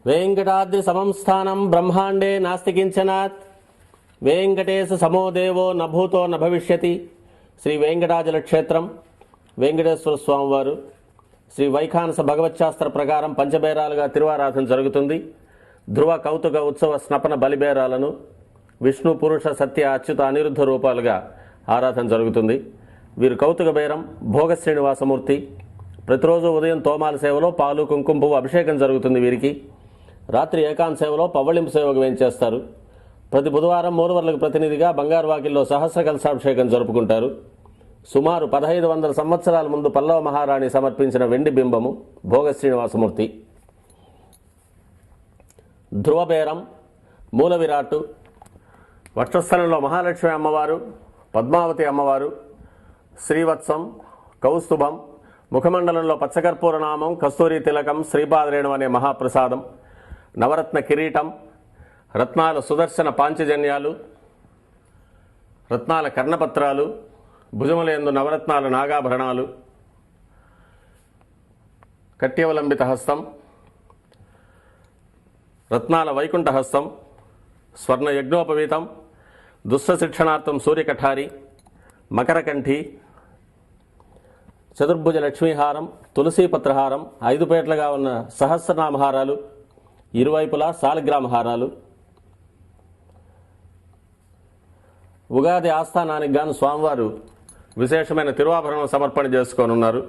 वेंकटाद्रि समं स्थानं ब्रह्मांडे नास्ति किंचनात् वेंकटेश समो देवो न भूतो न भविष्यति श्री वेंकटाचल क्षेत्रम వెంకటేశ్వర స్వామి వారు శ్రీ వైఖానస భగవచ్శాస్త్ర ప్రకారం పంచబేరాలుగా తిరువారాధన జరుగుతుంది. ధ్రువ కౌతుక ఉత్సవ స్నపన బలిబేరాలను విష్ణు పురుష సత్య అచ్యుత అనిరుద్ధ రూపాలుగా ఆరాధన జరుగుతుంది. వీరు కౌతుక బేరం భోగ శ్రీనివాసమూర్తి. ప్రతిరోజు ఉదయం తోమాల సేవలో పాలు కుంకుమ పువ్వు అభిషేకం జరుగుతుంది. వీరికి రాత్రి ఏకాంత సేవలో పవ్వళింపు సేవకు వేయించేస్తారు. ప్రతి బుధవారం మూలవర్లకు ప్రతినిధిగా బంగారు వాకిల్లో సహస్ర కలశాభిషేకం జరుపుకుంటారు. సుమారు 1500 సంవత్సరాల ముందు పల్లవ మహారాణి సమర్పించిన వెండి బింబము భోగ శ్రీనివాసమూర్తి. ధ్రువబేరం, మూల విరాట్టు, వక్షస్థలంలో మహాలక్ష్మి అమ్మవారు, పద్మావతి అమ్మవారు, శ్రీవత్సం, కౌస్తుభం, ముఖమండలంలో పచ్చకర్పూర నామం, కస్తూరి తిలకం, శ్రీపాదరేణం అనే మహాప్రసాదం, నవరత్న కిరీటం, రత్నాల సుదర్శన పాంచజన్యాలు, రత్నాల కర్ణపత్రాలు, భుజములందు నవరత్నాల నాగాభరణాలు, కట్యవలంబిత హస్తం, రత్నాల వైకుంఠ హస్తం, స్వర్ణ యజ్ఞోపవీతం, దుష్ట శిక్షణార్థం సూర్యకఠారి, మకరకంఠి, చతుర్భుజ లక్ష్మీహారం, తులసీపత్రహారం, 5 పేట్లుగా ఉన్న సహస్రనామహారాలు, ఇరువైపులా సాలగ్రామహారాలు. ఉగాది ఆస్థానానికి గాను స్వామివారు విశేషమైన తిరువాభరణం సమర్పణ చేసుకోనున్నారు.